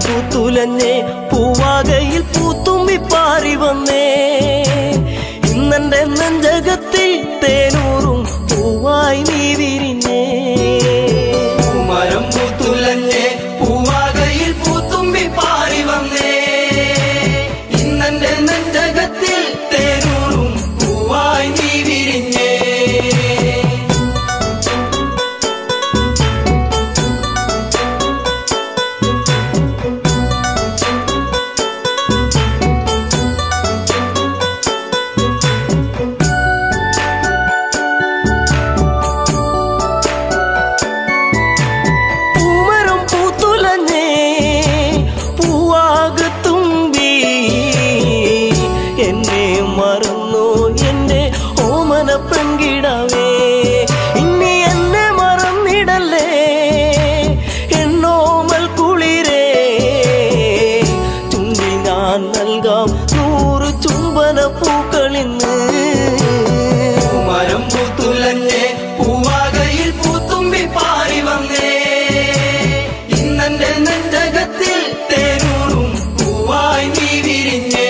പൂത്തുലഞ്ഞേ പൂവാകയിൽ പൂത്തുമ്പി പാറി വന്നേ ഇന്നെന്റെ നെഞ്ചകത്തിൽ തേനൂറും പൂവായി നീ വിരിഞ്ഞേ മരം പൂത്തുലഞ്ഞേ പൂവാകയിൽ പൂത്തുമ്പി പാറി വന്നേ ഇന്നെന്റെ നെഞ്ചകത്തിൽ തേനൂറും പൂവായി നീ വിരിഞ്ഞേ പെങ്കിടവേ ഇനി എന്നെ മറന്നിടല്ലേ എന്നോമൽ കുളിരേ ചുണ്ടിൽ ഞാൻ നൽകാം 100 ചുംബന പൂക്കളിന്ന് മരം പൂത്തുലഞ്ഞേ പൂവാകയിൽ പൂത്തുമ്പി പാറി വന്നേ ഇന്നെന്റെ നെഞ്ചകത്തിൽ തേനൂറും പൂവായി നീ വിരിഞ്ഞേ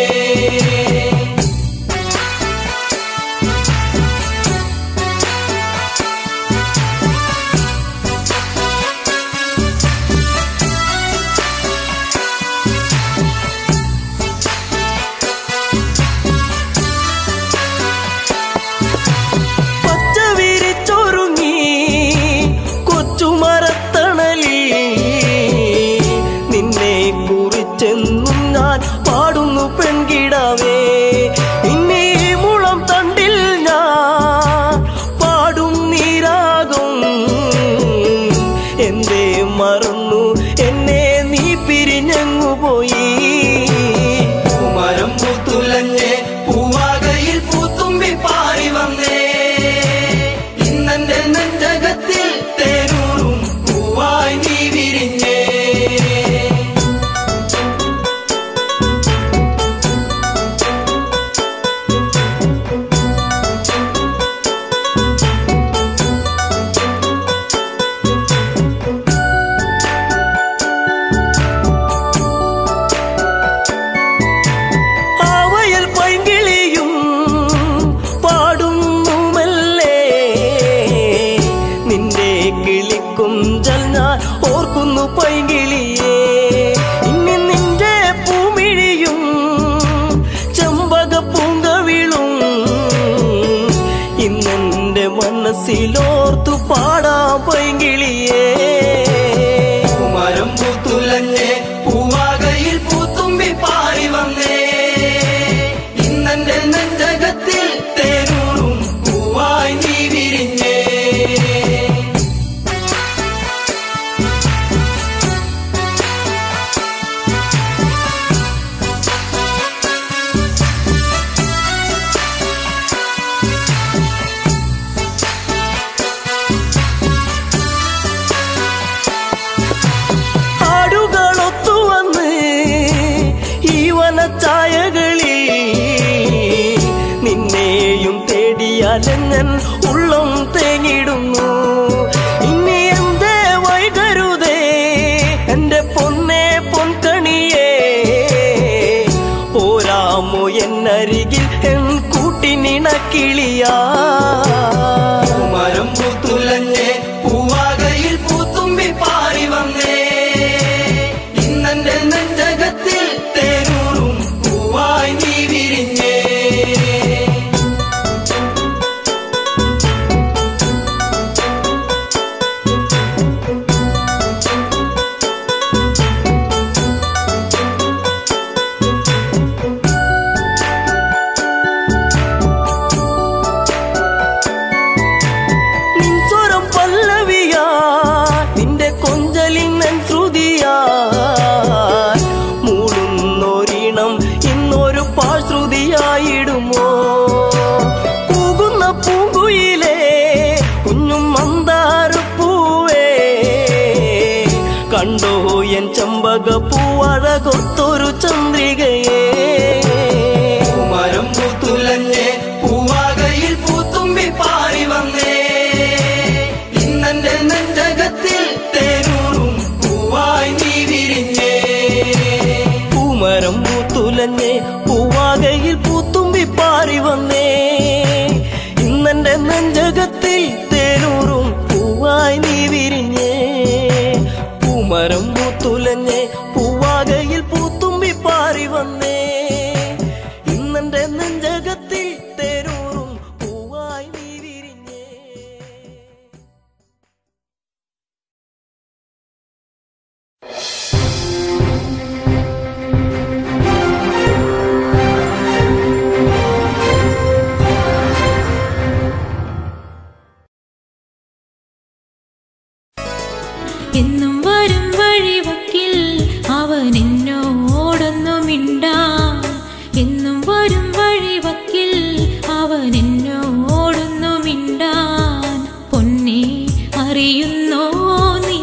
ചെന്നും ഞാൻ പാടുന്നു പെൺകിടാവേ ഇനി മുളം തണ്ടിൽ ഞാൻ പാടും നീരാകും എന്തേ മറന്നു എന്നെ നീ പിരിഞ്ഞങ്ങു പോയി മരം പൂത്തുലഞ്ഞേ പൂവാകയിൽ പൂത്തുമ്പി പാറി വന്നേ ഇന്നെന്റെ നെഞ്ചകത്തിൽ തേനൂറും പൂവായി നീ വിരിഞ്ഞേ കിളിക്കുഞ്ചൽ ഞാൻ ഓർക്കുന്നു പൈങ്കിളിയേ ഇനി നിന്റെ പൂമിഴിയും ചെമ്പക പൂങ്കവിളും ഇന്നെന്റെ മനസ്സിലോർത്തു പാടാം പൈങ്കിളിയേ മരം പൂത്തുലഞ്ഞേ പൂവാകയിൽ പൂത്തുമ്പി പാറി വന്നേ ഇന്നെന്റെ നെഞ്ചകത്തിൽ തേനൂറും പൂവായി നീ വിരിഞ്ഞേ ചായകളിൽ നിന്നെയും തേടിയാലെങ്ങൻ ഉള്ളം തേങ്ങിടുന്നു ഇനി എന്തേ വൈകരുതേ എന്റെ പൊന്നേ പൊൻകണിയേ പോരാമോ എന്നരികിൽ എൻ കൂട്ടിനിണക്കിളിയാ മരം പൂത്തുലഞ്ഞേ പൂവാകയിൽ പൂത്തുമ്പി പാറി വന്നേ ഇന്നെന്റെ നെഞ്ചകത്തിൽ തേനൂറും പൂവായി നീ വിരിഞ്ഞേ നിൻസ്വരം പല്ലവിയാ നിന്റെ കൊഞ്ചലിൻ ശ്രുതിയാ മൂടുന്നൊരീണം ഇന്നൊരു പാശ്രുതിയായിടുമോ കൂകുന്ന പൂങ്കുയിലേ കുഞ്ഞും മന്ദാരപ്പൂവേ കണ്ടോ എൻ ചെമ്പക പൂവഴകൊത്തൊരു ചന്ദ്രികയേ മരം പൂത്തുലഞ്ഞേ പൂവാകയിൽ പൂത്തുമ്പി പാറി വന്നേ ഇന്നെന്റെ നെഞ്ചകത്തിൽ തേനൂറും പൂവായി നീ വിരിഞ്ഞേ പൂത്തുലഞ്ഞേ പൂവാകയിൽ പൂത്തുമ്പി പാറി വന്നേ ഇന്നെന്റെ നെഞ്ചകത്തിൽ തേനൂറും പൂവായി നീ വിരിഞ്ഞേ പൂമരം പൂത്തുലഞ്ഞേ പൂവാകയിൽ പൂത്തുമ്പി പാറി വന്നേ ഇന്നെന്റെ നെഞ്ചകത്തിൽ തേനൂറും പൂവായി നീ വിരിഞ്ഞേ. എന്നും വരും വഴിവക്കിൽ അവൻ എന്നോടൊന്നും മിണ്ടാൻ എന്നും വരും വഴിവക്കിൽ അവൻ എന്നോടൊന്നും മിണ്ടാൻ പൊന്നെ അറിയുന്നോ നീ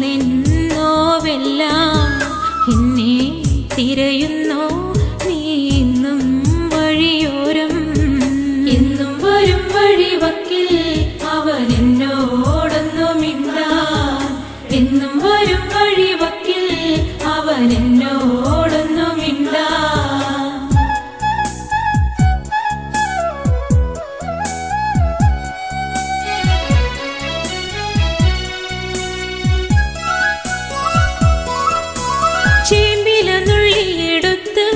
നിന്നോവെല്ലാം എന്നെ തിരയുന്നോ നീ ഇന്നും വഴിയോരം എന്നും വരും വഴിവക്കിൽ അവൻ എന്നോടൊന്നും മിണ്ടാൻ എന്നും വരും വഴിവക്കിൽ അവൻ എന്നോടൊന്നും മിണ്ടാൻ ചേമ്പില നുള്ളിയെടുത്ത്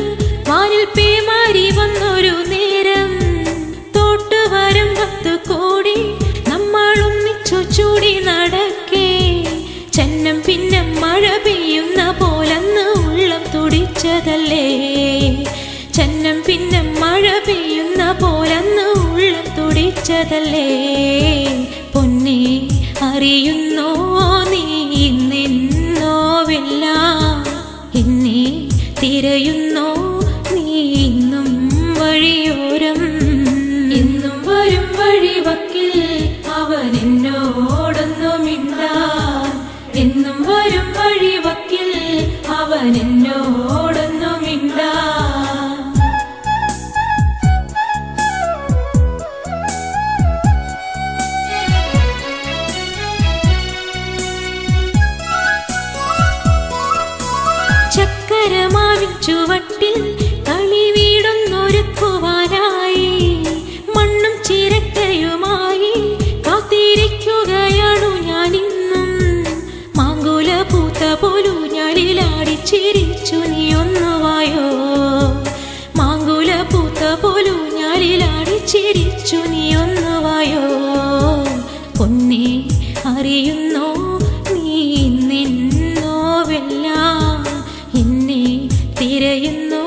വാനിൽ പേമാരി വന്നൊരു നേരം തോട്ടുവരം 10 കോടി നമ്മൾ ഒന്നിച്ചു ചൂടി നടക്കേ ചന്നം പിന്നെ മഴ പെയ്യുന്ന പോലന്ന് ഉള്ളം തുടിച്ചതല്ലേ ചന്നം പിന്നെ മഴ പെയ്യുന്ന പോലന്ന് ഉള്ളം തുടിച്ചതല്ലേ പൊന്നെ അറിയുന്നോ നീ നിന്നോവെല്ലാം എന്നെ തിരയുന്നോ നീ ഇന്നും വഴിയോരം എന്നും വരും വഴിവക്കിൽ അവൻ എന്നോടൊന്നും മിണ്ടാൻ എന്നും വരും വഴിവക്കിൽ അവൻ എന്നോടൊന്നും മിണ്ടാൻ ചക്കരമാവിൻ ചുവട്ടിൽ കളി വീടൊന്നൊരുക്കുവാനായി മണ്ണും ചിരട്ടയുമായി കാത്തിരിക്കുകയാണു ഞാനിന്നും മാങ്കുല പൂത്ത പോലു ഞാലിലാടി ചിരിച്ചു നീ ഒന്നുവായോ മാങ്കുല പൂത്ത പോലു ഞാലിലാടി ചിരിച്ചു നീ ഒന്നുവായോ പൊന്നെ അറിയുന്നോ നീ നിന്നോവെല്ലാം എന്നെ തിരയുന്നോ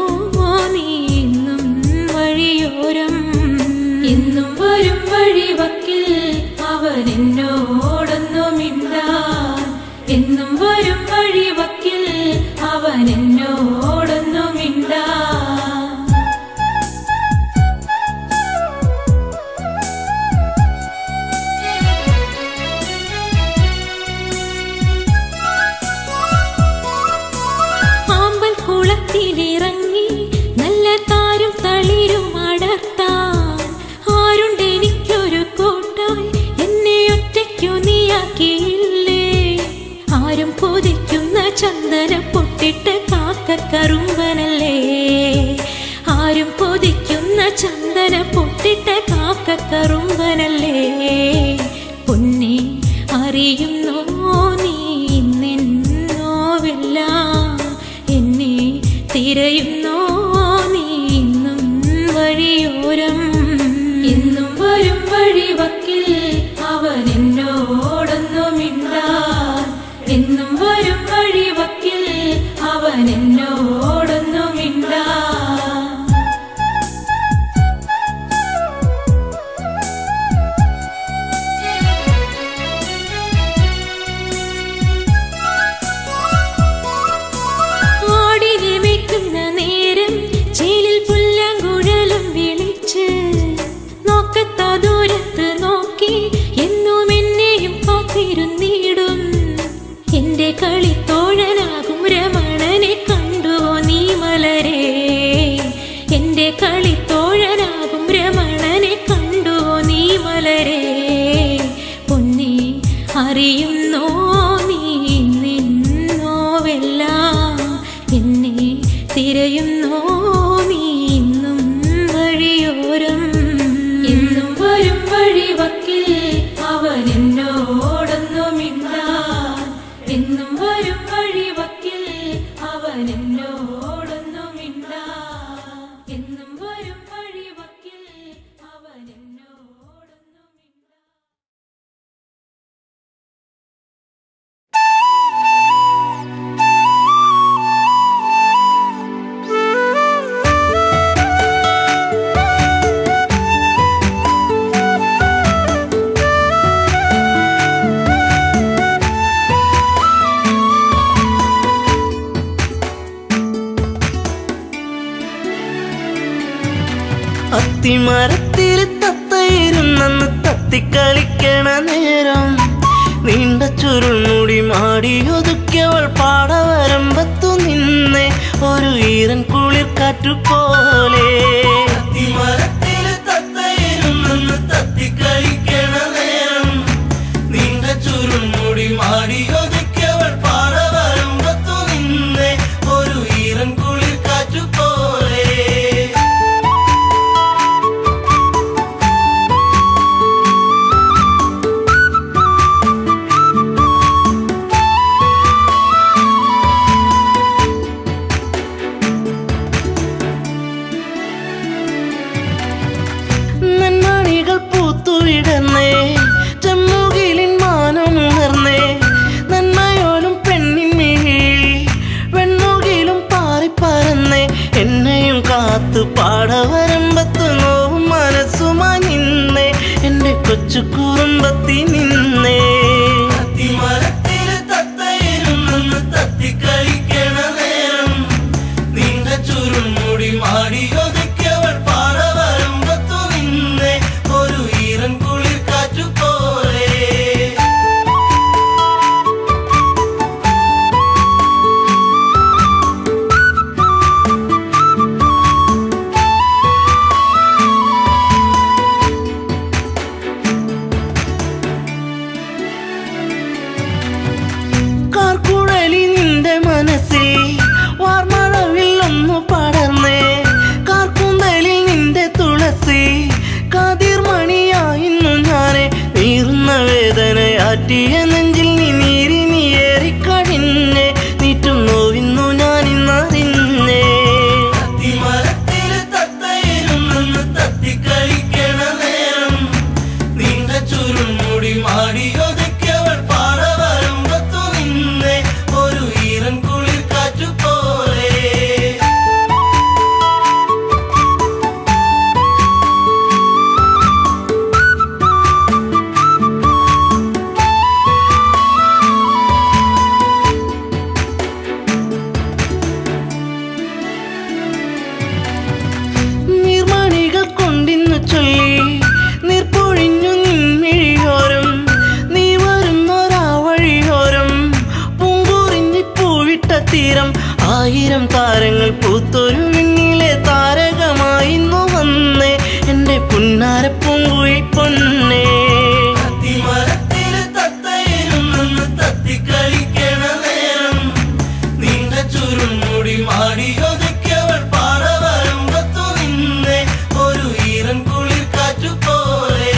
നീ ഇന്നും വഴിയോരം എന്നും വരും വഴിവക്കിൽ അവൻ എന്നോടൊന്നും മിണ്ടാൻ എന്നും വരും വഴിവക്കിൽ അവൻ എന്നോടൊന്നും മിണ്ടാൻ ആമ്പൽ കുളത്തിലിറങ്ങി നല്ല താരും തളിരും അടർത്താൻ ആരുണ്ടെനിക്കൊരു കോട്ടായി എന്നെ ഒറ്റയ്ക്കു നീയാക്കിയില്ലേ ആരും കൊതിക്കുന്ന ചന്ദന പൊട്ടിട്ട് കാക്കക്കറുമ്പനല്ലേ ആരും കൊതിക്കുന്ന ചന്ദന പൊട്ടിട്ട് കാക്കക്കറുമ്പനല്ലേ പൊന്നെ അറിയുന്നോ നീ നിന്നോവെല്ലാം എന്നെ തിരയുന്നോ നീ ഇന്നും വഴിയോരം എന്നും വരും വഴിവക്കിൽ അവൻ എന്നോടൊന്നും മിണ്ടാൻ എന്നും വരും വഴിവക്കിൽ അവൻ എന്നോടൊന്നും മിണ്ടാൻ ആടിനെ മേയ്ക്കുന്ന നേരം ചേലിൽ പുല്ലാങ്കുഴലും വിളിച്ച് നോക്കത്താ ദൂരത്ത് നോക്കി എന്നും എന്നെയും കാത്തിരുന്നിടും എന്റെ കളിത്തോഴനാകും രമണനെ കണ്ടുവോ നീ മലരേ എന്റെ കളിത്തോഴനാകും രമണനെ കണ്ടുവോ നീ മലരേ പൊന്നെ അറിയുന്നോ നീ നിന്നോവെല്ലാം എന്നെ തിരയുന്നോ നീ ഇന്നും വഴിയോരം എന്നും വരും വഴിവക്കിൽ അവൻ എന്നോടൊന്നുമില്ല എന്നും വരും വഴിവക്കിൽ അവൻ എന്നോടൊന്നുമില്ല എന്നും വരും വഴിവക്കിൽ അവൻ എന്നോടൊന്നുമില്ല. അത്തിമരത്തിൽ തത്തയിരുന്നെന്ന് തത്തിക്കളിക്കണ നേരം നീണ്ട ചുരുൾമുടി മാടിയൊതുക്കിയവൾ പാടവരമ്പത്തു നിന്നേ ഒരു ഈറൻ കുളിർ കാറ്റുപോലെ. അത്തിമരത്തിൽ തത്തയിരുന്നെന്ന് തത്തിക്കളിക്കണ നേരം നീണ്ട ചുരുൾമുടി മാടിയൊതുക്കിയവൾ പാടവരമ്പത്തു നിന്നേ ഒരു ഈറൻ കുളിർ കാറ്റുപോലെ. നന്മണികൾ പൂത്തുവിടന്നേ ചെമ്മുകിലിൻ മാനമുണർന്നേ നന്മയോലും പെണ്ണിൻ മിഴി വെണ്ണുകിലും പാറിപ്പറന്നേ എന്നെയും കാത്തു പാടവരമ്പത്ത് നോവും മനസ്സുമായി നിന്നേ എന്റെ കൊച്ചു കുറുമ്പത്തി നിന്നേ. അത്തിമരത്തില് തത്തയിരുന്നെന്ന് തത്തിക്കളിക്കണ നേരം നീണ്ട ചുരുൾമുടി മാടിയൊതുക്കിയവൾ പാടവരമ്പത്തു നിന്നേ ഒരു ഈറൻ കുളിർ കാറ്റുപോലെ. കാർക്കുഴലി നിന്റെ മനസ്സിൽ വാർമഴവിൽ ഒന്നു പടർന്നേ കാർക്കുന്തലിൽ നിന്റെ തുളസി കാതിർമണിയായിരുന്നു ഞാനെ നീറുന്ന വേദനയാറ്റിയ നെഞ്ചിൽ നീ നീരിനി ഏറിക്കഴിഞ്ഞേ നീറ്റും നോവിന്നു ഞാനിന്നറിഞ്ഞേ. അത്തിമരത്തില് തത്തയിരുന്നെന്ന് തത്തിക്കളിക്കണ നേരം നീണ്ട ചുരുൾമുടി മാടിയൊതുക്കിയവൾ പാടവരമ്പത്തു നിന്നേ ഒരു ഈറൻ കുളിർ കാറ്റുപോലെ. നീർമണികൾ കൊണ്ടിന്നു ചൊല്ലി നീർപ്പൊഴിഞ്ഞു നിൻമിഴിയോരം നീ വരുന്നൊരാ വഴിയോരം പൂങ്കുറിഞ്ഞി പൂവിട്ട തീരം ആയിരം താരങ്ങൾ പൂത്തൊരു വിണ്ണിലെ താരകമായിന്നു വന്നേ എന്റെ പുന്നാര പൂങ്കുയിൽ പൊന്നേ. അത്തിമരത്തില് തത്തയിരുന്നെന്ന് തത്തിക്കളിക്കണ നേരം നീണ്ട ചുരുൾമുടി മാടിയൊതുക്കിയവൾ പാടവരമ്പത്തു നിന്നേ ഒരു ഈറൻ കുളിർ കാറ്റുപോലെ.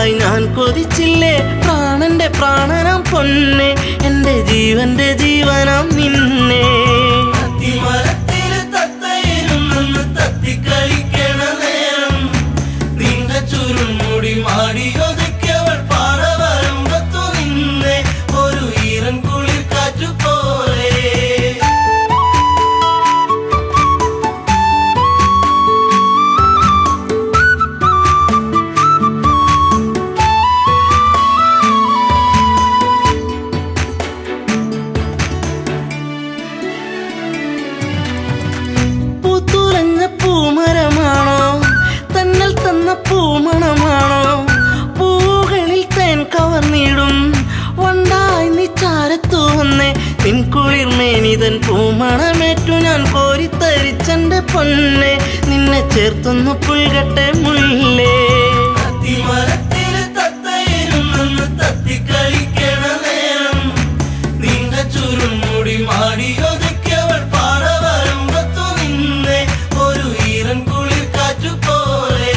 നാളായി ഞാൻ കൊതിച്ചില്ലേ പ്രാണന്റെ പ്രാണനാം പൊന്നെ എന്റെ ജീവന്റെ ജീവനാം നിന്നെ അത്തിമരത്തില് തത്തയിരുന്നെന്ന് തത്തിക്കളിക്കണ നേരം നീണ്ട ചുരുൾമുടി മാടിയൊതുക്കിയവൾ പാറവരമ്പത്തു നിന്നെ ഒരു ഈറൻ കുളിർ കാറ്റു പോലെ പൂമരമാണോ തന്നൽ തന്ന പൂമണമാണോ പൂകളിൽ തേൻ കവർന്നിടും വണ്ടായി നീ ചാരത്തു വന്നേ നിൻകുളിർ മേനിതൻ പൂമണമേറ്റു ഞാൻ കോരിത്തരിച്ചെന്റെ പൊന്നെ നിന്നെ ചേർത്തൊന്നു പുൽകട്ടെ മുല്ലേ അത്തിമരത്തില് തത്തയിരുന്നെന്ന് തത്തിക്കളിക്കണ നേരം നീണ്ട ചുരുൾമുടി മാടിയൊതുക്കിയവൾ പാറവരമ്പത്തു നിന്നെ ഒരു ഈറൻ കുളിർ കാറ്റു പോലെ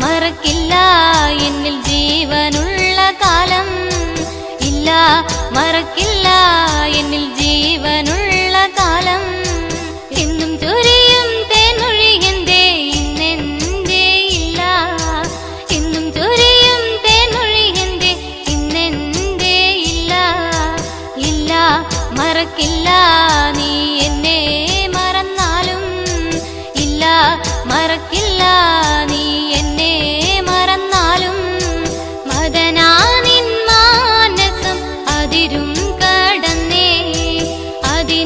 മറക്കില്ല എന്നിൽ ജീവനുള്ള കാലം ഇല്ല മറക്കില്ല എന്നിൽ ജീവനുള്ള കാലം എന്നും ചൊരിയും തേനൊഴി എന്തേ ഇന്നെന്തേ ഇല്ല എന്നും ചൊരിയും തേനൊഴി എന്തേ ഇന്നെന്തേ ഇല്ല ഇല്ല മറക്കില്ല നീ എന്നെ മറന്നാലും ഇല്ല മറക്കില്ല നീ എന്നെ മറന്നാലും മദനാനിൻ മാനസം അതിരും കടന്നേ അതി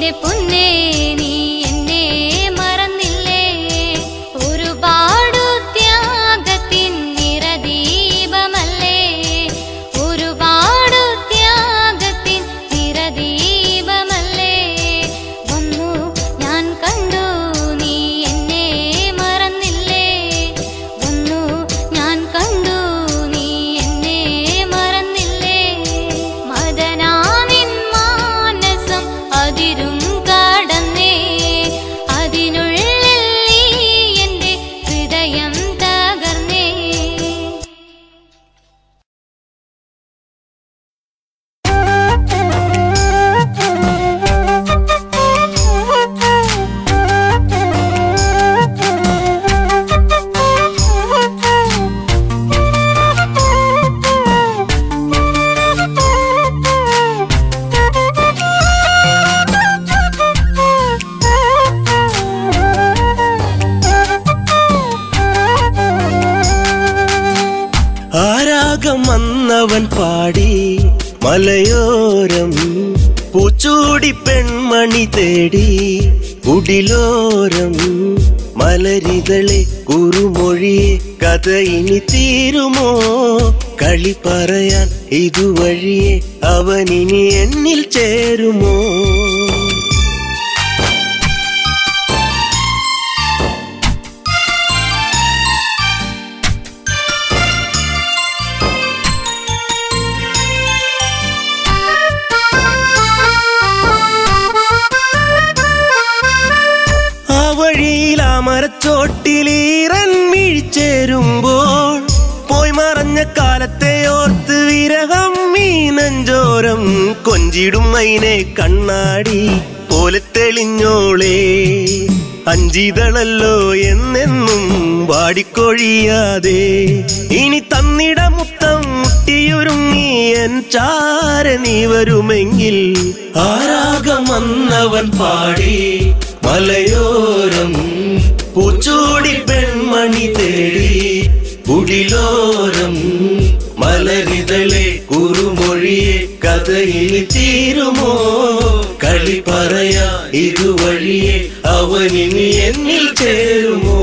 എന്റെ പൊന്നേ നീ എന്നെ മറന്നില്ലേ ഒരുപാടു ത്യാഗത്തിൻ നിറദീപമല്ലേ ഒരുപാടു ത്യാഗത്തിൻ നിറദീപമല്ലേ വന്നു ഞാൻ കണ്ടു നീ എന്നെ മറന്നില്ലേ വന്നു ഞാൻ കണ്ടു നീ എന്നെ മറന്നില്ലേ മദനാനിൻ മാനസം അതിരും കടന്നേ അതിനുള്ളിൽ നീ എന്റെ ഹൃദയം തകർന്നേ ആരാഗം വന്നവൻ പാടി മലയോരം പൂച്ചൂടി പെൺമണി തേടി കുടിലോരം മലരിതളെ കുറുമൊഴിയെ കഥ ഇനി തീരുമോ കളി പറയാൻ ഇതുവഴിയെ അവനിനി എന്നിൽ ചേരുമോ മരച്ചോട്ടിലീറൻ വീഴ്ചേരുമ്പോൾ പോയി മറഞ്ഞ കാലത്തെ ഓർത്ത് വിരഹം മീനഞ്ചോരം കൊഞ്ചിടും മൈനെ കണ്ണാടി പോലെ തെളിഞ്ഞോളേ അഞ്ചിതളല്ലോ എന്നെന്നും വാടിക്കൊഴിയാതെ ഇനി തന്നിട മുത്തം മുട്ടിയൊരുങ്ങി എൻ ചാര നീ വരുമെങ്കിൽ ആരാഗം വന്നവൻ പാടി മലയോരം പൂച്ചൂടി പെൺമണി തേടി കുടിലോരം മലരിതളെ കുറുമൊഴിയെ കഥയിൽ തീരുമോ കളി പറയാ ഇതുവഴിയെ അവനിനി എന്നിൽ ചേരുമോ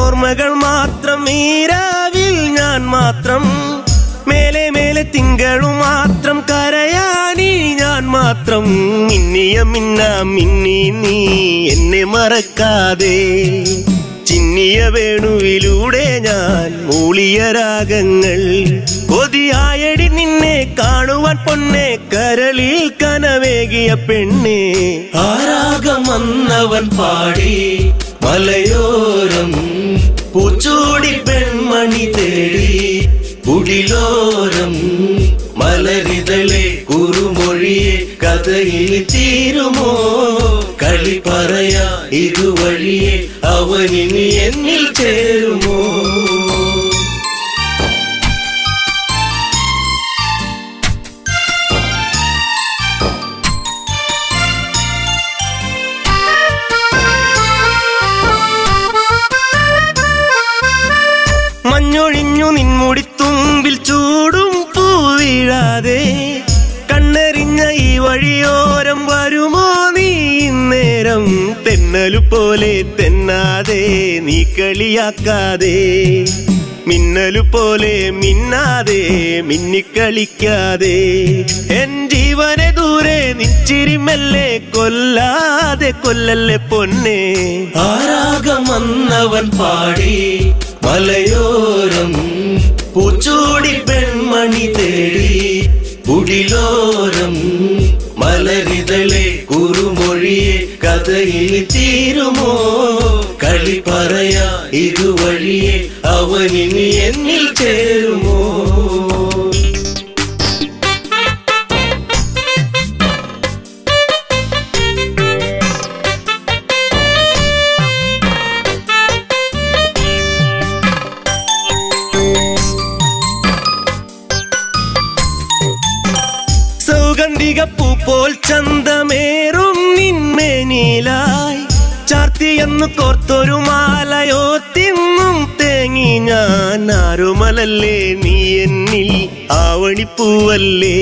ഓർമ്മകൾ മാത്രം ഈരാവിൽ ഞാൻ മാത്രം മേലെ മേലെ തിങ്കളും മാത്രം കരയാനി ഞാൻ മാത്രം മിന്നിയ മിന്നി നീ എന്നെ മറക്കാതെ ചിന്നിയ വേണുവിലൂടെ ഞാൻ മൂളിയ രാഗങ്ങൾ കൊതിയായടി നിന്നെ കാണുവാൻ പൊന്നെ കരളിൽ കനവേകിയ പെണ്ണെ ആരാഗം വന്നവൻ പാടി മലയോരം പൂച്ചൂടി പെൺമണി തേടി കുടിലോരം മലരിതളെ കുറുമൊഴിയെ കഥയിൽ തീരുമോ കളി പറയാ ഇതുവഴിയെ അവനിനി എന്നിൽ ചേരുമോ മഞ്ഞൊഴിഞ്ഞു നിൻമുടിത്തുമ്പിൽ ചൂടും പൂവീഴാതെ കണ്ണെറിഞ്ഞ ഈ വഴിയോരം വരുമോ നീ ഇന്നേരം തെന്നലു പോലെ തെന്നാതെ നീ കളിയാക്കാതെ മിന്നലു പോലെ മിന്നാതെ മിന്നിക്കളിക്കാതെ എൻ ജീവനെ ദൂരെ നിച്ചിരിമല്ലേ കൊല്ലാതെ കൊല്ലല്ലേ പൊന്നെ ആരാഗം വന്നവൻ പാടി മലയോരം പൂച്ചൂടി പെൺമണി തേടി കുടിലോരം മലരിതളെ കുറുമൊഴിയെ കഥയിൽ തീരുമോ കളി പറയാ ഇതുവഴിയെ അവനിനി എന്നിൽ ചേരുമോ സ്ഫടികപ്പൂ പോൽ ചന്തമേറും നിന്മേനിലായി ചാർത്തിയെന്നു കോർത്തൊരു മാലയോ തിന്നും തേങ്ങി ഞാൻ ആരുമലല്ലേ നീ എന്നിൽ ആവണിപ്പൂവല്ലേ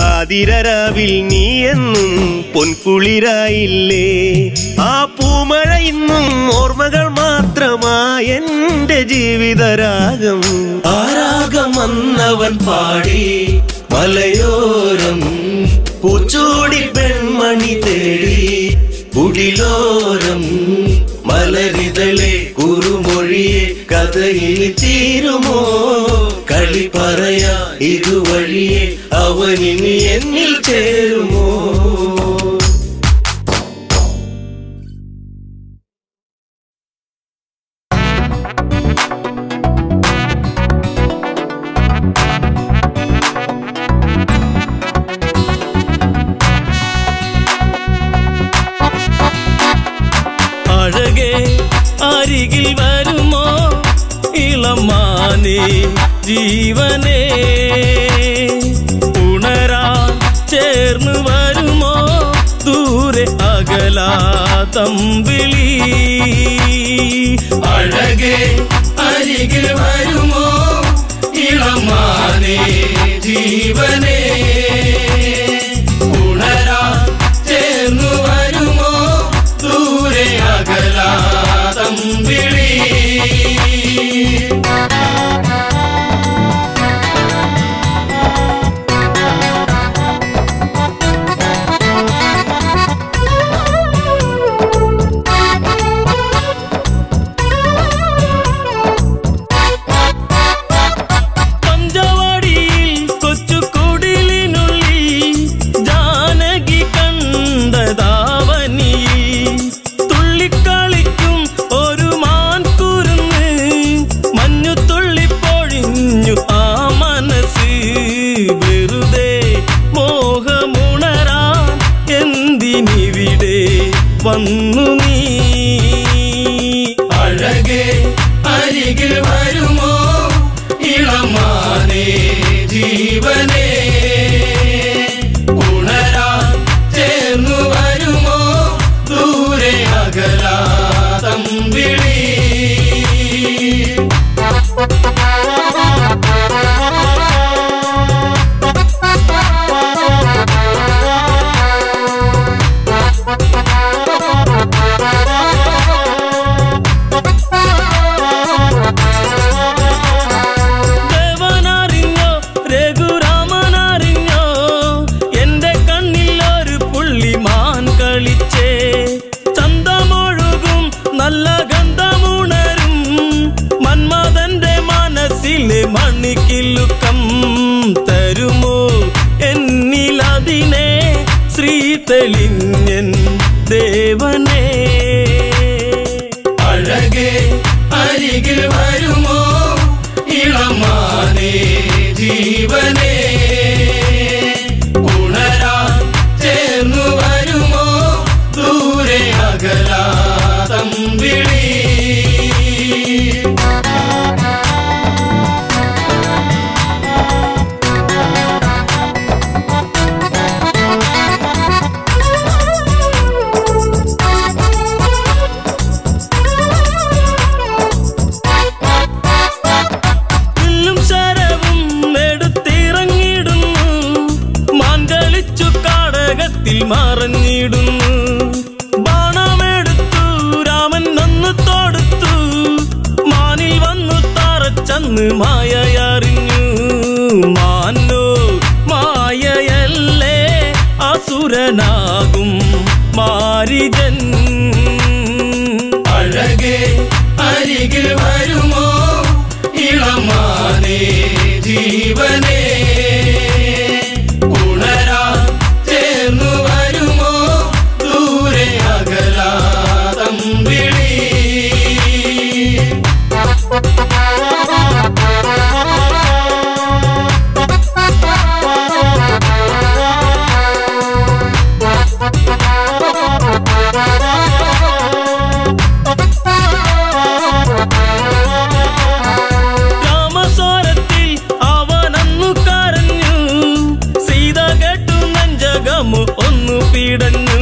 ആതിരരാവിൽ നീ എന്നും പൊൻകുളിരായില്ലേ ആ പൂമഴ ഇന്നും ഓർമ്മകൾ മാത്രമായി എന്റെ ജീവിതരാഗം ആ രാഗം വന്നവൻ പാടി മലയോരം പൂച്ചൂടി പെൺമണി തേടി കുടിലോരം മലരിതളെ കുറുമൊഴിയെ കഥയിൽ തീരുമോ കളി പറയാ ഇതുവഴിയെ അവനിനി എന്നിൽ ചേരുമോ അരികിൽ വരുമോ ഇളമാനേ ജീവനേ ഉണരാൻ ചേർന്ന് വരുമോ ദൂരെ അകലാതമ്പിളി അഴകേ അരികിൽ വരുമോ ഇളമാനേ ജീവനേ ഉണരാൻ ചേർന്ന് വരുമോ ദൂരെ അകലാതമ്പിളി വന്നു നീ അഴകേ അരികിൽ വരുമോ ഇളമാനേ ജീവനേ ഉണരാൻ ചേർന്നു വരുമോ ദൂരെ അകലാതമ്പിളി മണിക്കിലുക്കം തരുമോ എന്നിലതിനെ ശ്രീ തെളിഞ്ഞൻ ദേവനേ അഴകേ അരികിൽ വരുമോ ഇളമാനേ ജീവനേ ഉണരാൻ ചേർന്നു വരുമോ ദൂരെ അകലാതമ്പിളി മറഞ്ഞിടുന്നു ബാണമെടുത്തു രാമൻ ഒന്ന് തൊടുത്തു മാനിൽ വന്നു തറച്ചന്ന് മായയറിഞ്ഞു മാനോ മായയല്ലേ അസുരനാകും മാരിജൻ അഴകേ അരികിൽ വരുമോ ഇളമാനേ ജീവനേ ഉണരാൻ ചേർന്നു വരുമോ ദൂരെ അകലാതമ്പിളി രാമസ്വരത്തിൽ അവനന്നു പിടഞ്ഞു.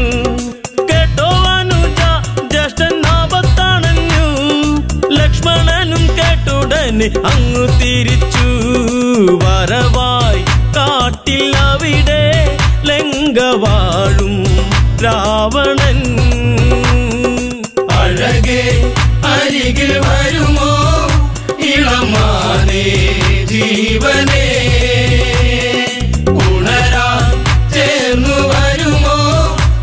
കേട്ടോ അനുജ ജ്യേഷ്ഠൻ ആപത്താണഞ്ഞു. ലക്ഷ്മണനും കേട്ടുടനെ അങ്ങു തിരിച്ചു. വരവായി കാട്ടിൽ അവിടെ ലങ്ക വാഴും രാവണൻ. അഴകേ അരികിൽ വരുമോ ഇളമാനേ ജീവനേ, ഉണരാൻ ചേർന്നു വരുമോ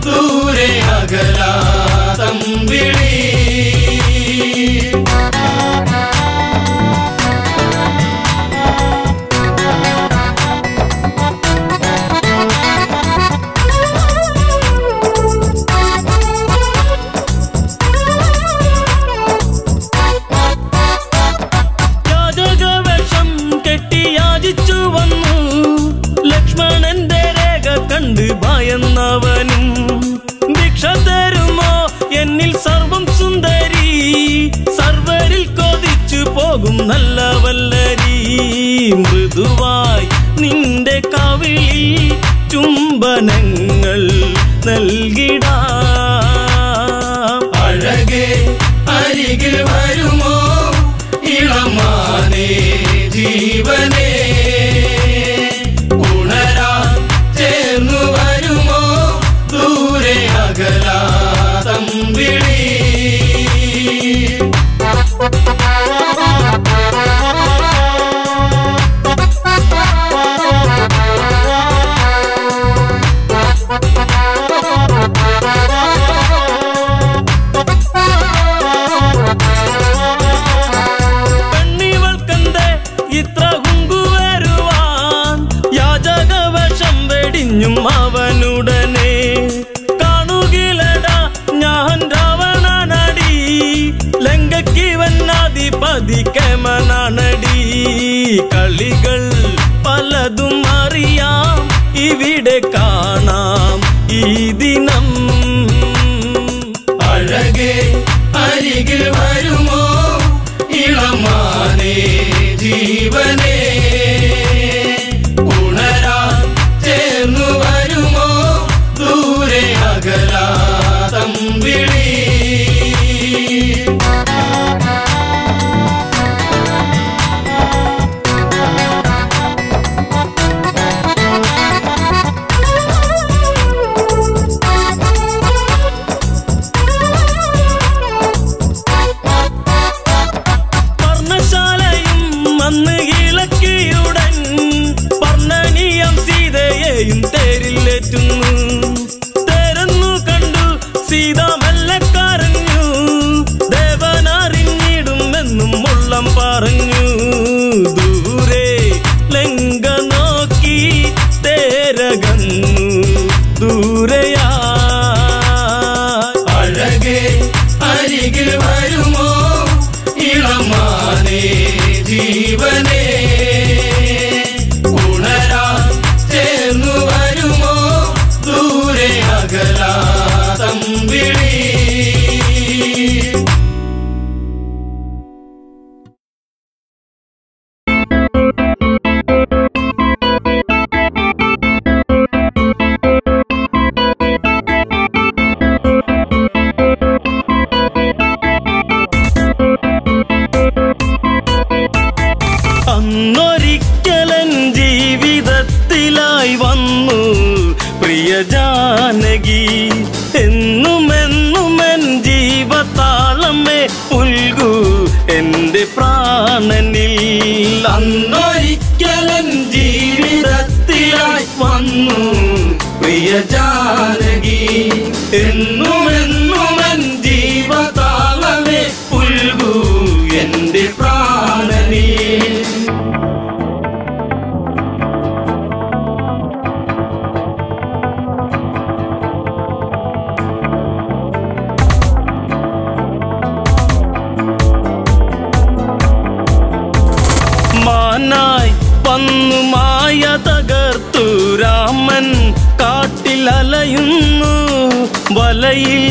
ദൂരെ അകലാ തമ്പിളി. ലക്ഷ്മണന്റെ രേഖ കണ്ട് ഭയന്നവനും ഭിക്ഷ തരുമോ എന്നിൽ സർവം സുന്ദരി, സർവരിൽ കൊതിച്ചു പോകും നല്ല വല്ലരി. മൃദുവായി നിന്റെ കവിളിൽ ചുംബനങ്ങൾ നൽകിടാം. അഴകേ അരികിൽ വരുമോ ഇളമാനേ ജീവനേ, ഉണരാൻ ചേർന്നു വരുമോ ദൂരെ അകലാ തമ്പിളി. കണ്ണിവൾക്കെന്തേ ഇത്ര ഹുങ്കുവരുവാൻ, യാചകവശം വെടിഞ്ഞും അവനുടനെ. കാണുകിലടാ ഞാൻ രാവണനടി, ലങ്കയ്ക്കിവനാധിപതി കേമനാണടി. കളികൾ പലതും അറിയാം ഇവിടെ കാണാം ഈ ദിനം. അഴകേ അരികിൽ വരുമോ ഇളമാനേ ജീവനേ, ഉണരാൻ ചേർന്നു വരുമോ ദൂരെ അകലാ തമ്പിളി. പർണശാലയും അന്ന് ഇളക്കിയുടൻ പർണനീയം സീതയെയും തേരിലേറ്റുന്നു. തേരെന്നു കണ്ടു സീത മെല്ലെ കരഞ്ഞു, ദേവനറിഞ്ഞിടുമെന്നും ഉള്ളം പറഞ്ഞു. ദൂരെ ലങ്ക നോക്കി തേരകന്നു ദൂരയാ. അഴകേ അരികിൽ വരുമോ ഇളമാനേ ജീവനേ, ഉണരാൻ ചേർന്നു വരുമോ ദൂരെ അകലാ തമ്പിളി. അന്നൊരിക്കലൻ ജീവിതത്തിലായി വന്നു പ്രിയ ജാനകി. എന്നുമെന്നുമെൻ ജീവതാളമേ പുൽകൂ എന്റെ പ്രാണനിൽ. അന്നൊരിക്കലൻ ജീവിതത്തിലായി വന്നു പ്രിയ ജാനകി, എന്നുമെന്നുമെൻ ജീവതാളമേ പുൽകൂ എന്റെ പ്രാണനിൽ. മാനായി വന്നു മായ തകർത്തു രാമൻ കാട്ടിലലയുന്നു. വലയിൽ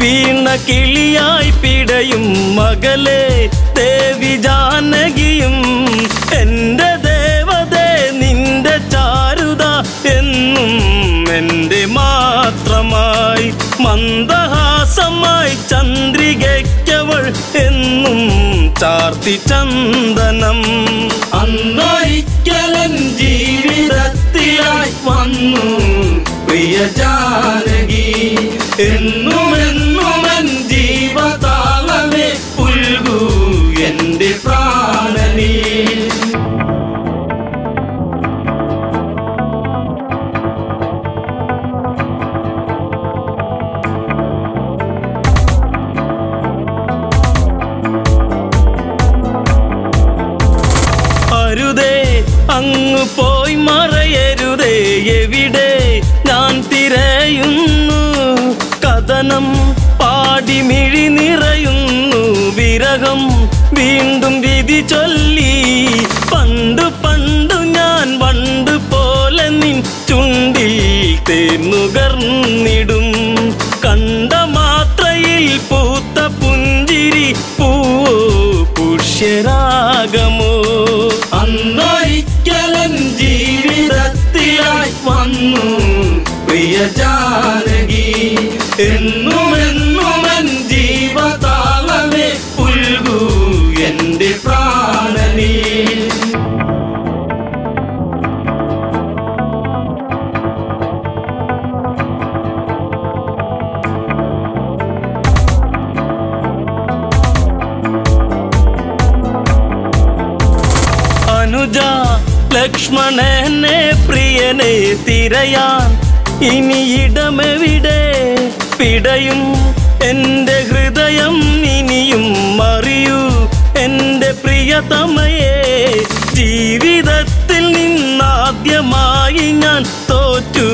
വീണ കിളിയായി പിടയും മകളെ ദേവി ജാനകിയും. എന്റെ ദേവതേ നിന്റെ ചാരുത എന്നും എന്റെ മാത്രമാ. മന്ദഹാസമായി ചന്ദ്രികയ്ക്കവൾ എന്നും ചാർത്തി ചന്ദനം. അന്നൊരിക്കലൻ ജീവിതത്തിലായി വന്നു പ്രിയ ജാനകി. എന്നുമെന്നുമൻ ജീവതാളമേ പുൽകൂ എന്റെ പ്രാണനീ. അരുതേ അങ്ങു പോയി മറയരുതേ, എവിടെ ഞാൻ തിരയുന്നു. കഥനം പാടി മിഴി നിറയുന്നു, വിരഹം വീണ്ടും വിധി ചൊല്ലി. പണ്ടു പണ്ടു ഞാൻ വണ്ട് പോലെ നിൻ ചുണ്ടിൽ തേന്നുകർന്നിടും. കണ്ട മാത്രയിൽ പൂത്ത പുഞ്ചിരി പൂവോ പുഷ്യരാഗമോ. അന്നൊരിക്കലൻ ജീവിതത്തിലായി വന്നു പ്രിയ ജാനകി. എന്നുമെന്നുമൻ ജീവതാളമേ പുൽകൂ എന്റെ പ്രാണനീ. അനുജ ലക്ഷ്മണനെ പ്രിയനെ തിരയാൻ ഇനി ഇടമെവിടെ. പിടയും എൻ്റെ ഹൃദയം ഇനിയും അറിയൂ എൻ്റെ പ്രിയതമയെ. ജീവിതത്തിൽ നിന്നാദ്യമായി ഞാൻ തോറ്റു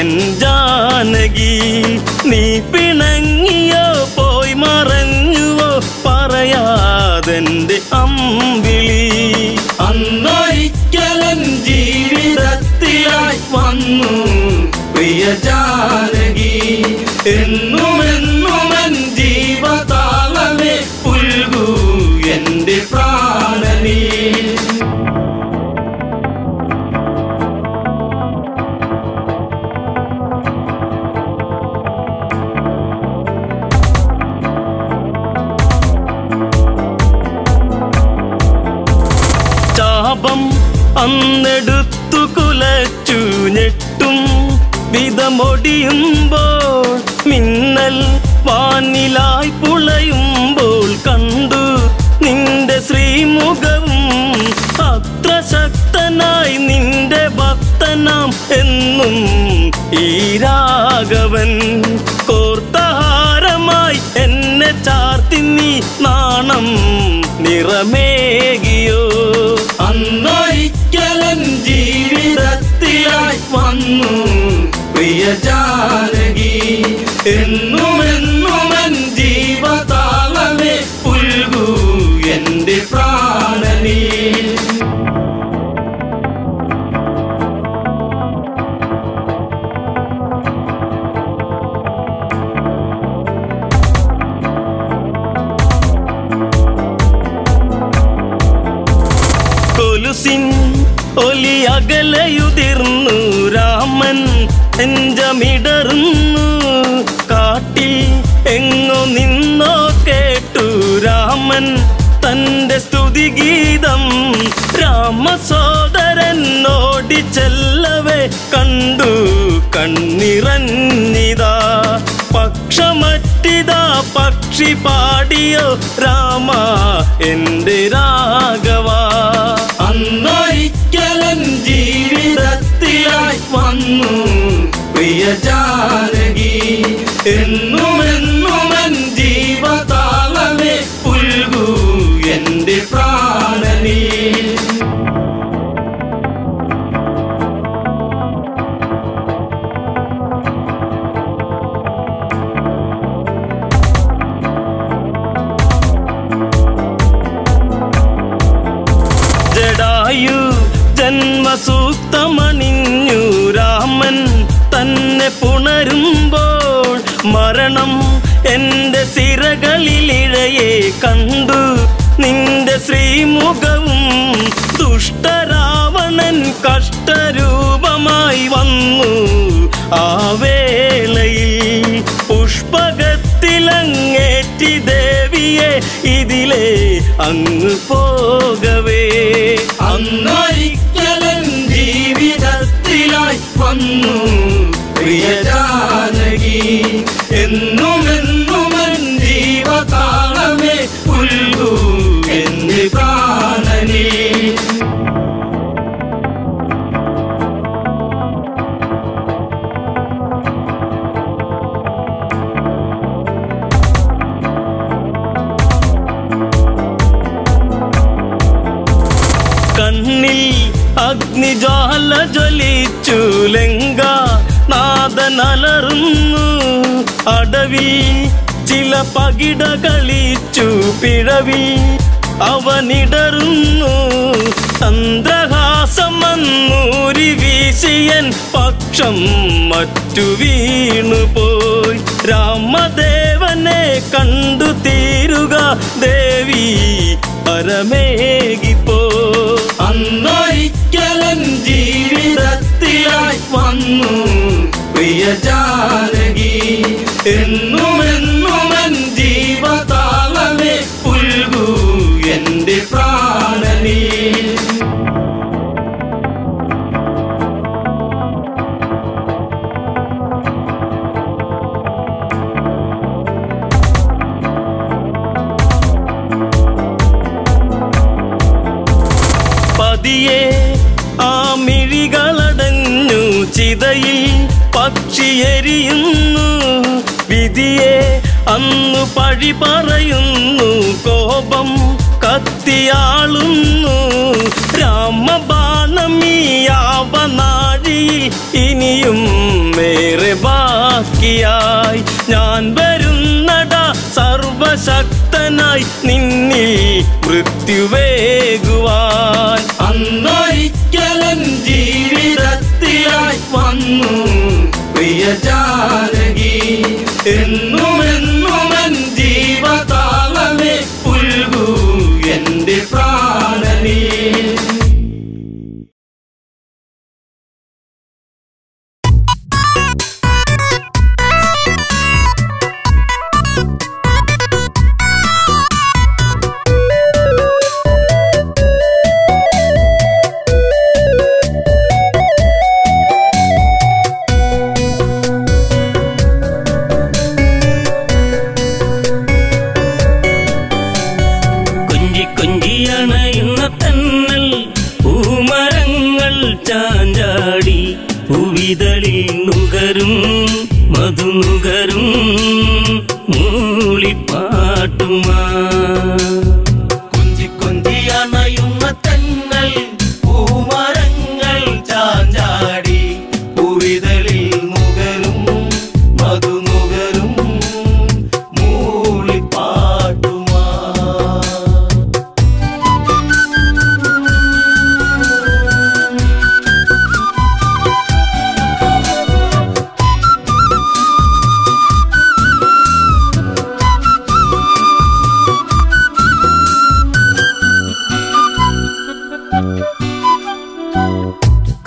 എൻ ജാനകി. നീ പിണങ്ങിയോ പോയി മറഞ്ഞുവോ പറയാതെൻ്റെ അമ്പിളി. അന്നൊരിക്കലൻ ജീവിതത്തിലായി വന്നു പ്രിയ ജാനകി. എന്നുമെന്നുമൻ ജീവതാളമേ പുൽകൂ എന്റെ പ്രാണനീ. ചാപം അന്നെടുത്തു കുലച്ചു ഞെട്ടും വിധമൊടിയുമ്പോൾ, മിന്നൽ വാനിലായി പുളയുമ്പോൾ കണ്ടു നിന്റെ ശ്രീമുഖവും. അത്ര ശക്തനായി നിന്റെ ഭക്തനാം എന്നും ഈ രാഘവൻ. കോർത്തഹാരമായി എന്നെ ചാർത്തി നീ നാണം നിറമേകിയോ. അന്നൊരിക്കലൻ ജീവിതത്തിലായി വന്നു പ്രിയ ജാനകി. എന്നുമെന്നുമൻ ജീവതാളമേ പുൽകൂ എന്റെ പ്രാണനീ. കൊലുസിൻ ഒലി അകലയുതിർന്നു, രാമൻ നെഞ്ചമിടറുന്നു. കാട്ടിൽ എങ്ങോ നിന്നോ കേട്ടു രാമൻ തന്റെ സ്തുതിഗീതം. രാമസോദരൻ ഓടിച്ചെല്ലവേ കണ്ടു കണ്ണിറഞ്ഞിതാ. പക്ഷമറ്റിതാ പക്ഷി പാടിയോ രാമ എന്റെ രാഘവ. അന്നൊരിക്കലൻ ജീവിതത്തിലായി വന്നു പ്രിയ ജാനകി. എന്നുമെന്നുമൻ ജീവതാളമേ പുൽകൂ എന്റെ പ്രാണനീ. ജടായു ജന്മസൂക്തമണിഞ്ഞു രാമൻ തന്നെ പുണരുമ്പോൾ, മരണം എൻ്റെ സിരകളിലിഴയെ കണ്ടു നിന്റെ ശ്രീമുഖവും. ദുഷ്ടരാവണൻ കഷ്ടരൂപമായി വന്നു ആ വേളയിൽ. അങ്ങ് പോകവേ. അന്നൊരിക്കലും ജീവിതത്തിലായി വന്നു പ്രിയ ജാനകി. എന്നുമെന്നുമൻ ജീവതാളമേ പുൽകൂ എന്റെ പ്രാണനേ. കണ്ണിൽ അഗ്നിജ്വാല ജ്വലിച്ചു ലങ്ക നാദനലറുന്നു. അടവിൽ ചില പകിട കളിച്ചു പിഴവിൽ അവനിടറുന്നു. ചന്ദ്രഹാസം വന്നൂരി വീശിയൻ പക്ഷം മറ്റു വീണുപോയി. രാമദേവനെ കണ്ടു തീരുക ദേവി പരമേകിപ്പോ. അന്നൊരിക്കലും ജീവിതത്തിലായി വന്നു പ്രിയ ജാനകി. എന്നുമെന്നുമൻ ജീവതാളമേ പുൽകൂ എന്റെ പ്രാണനേ. പതിയെ ആ മിഴികളടഞ്ഞു ചിതയിൽ പക്ഷിയെരിയുന്നു. വിധിയെ അന്നു പഴി പറയുന്നു. കോപം കത്തിയാളുന്നു. രാമബാണമീയാവനാഴിയിൽ ഇനിയും ഏറെ ബാക്കിയായി. ഞാൻ വരുന്നട സർവശക്തനായി നിന്നിൽ മൃത്യുവേകുവാൻ. അന്നൊരിക്കലും ജീവിതത്തിലായി വന്നു പ്രിയ ജാനകി. എന്നുമെന്നുമൻ ജീവതാളമേ പുൽകൂ എന്റെ പ്രാണനേ. കൊഞ്ചിയണയുന്ന തന്നൽ പൂമരങ്ങൾ ചാഞ്ചാടി പൂവിതളിൽ നുകരും മധുനുകരും മൂളിപ്പാട്ടുമാ. കൊഞ്ചിയണയുന്ന തന്നൽ പൂമരങ്ങൾ ചാഞ്ചാടി പൂവിതളിൽ നുകരും മധുനുകരും മൂളിപ്പാട്ടുമാ.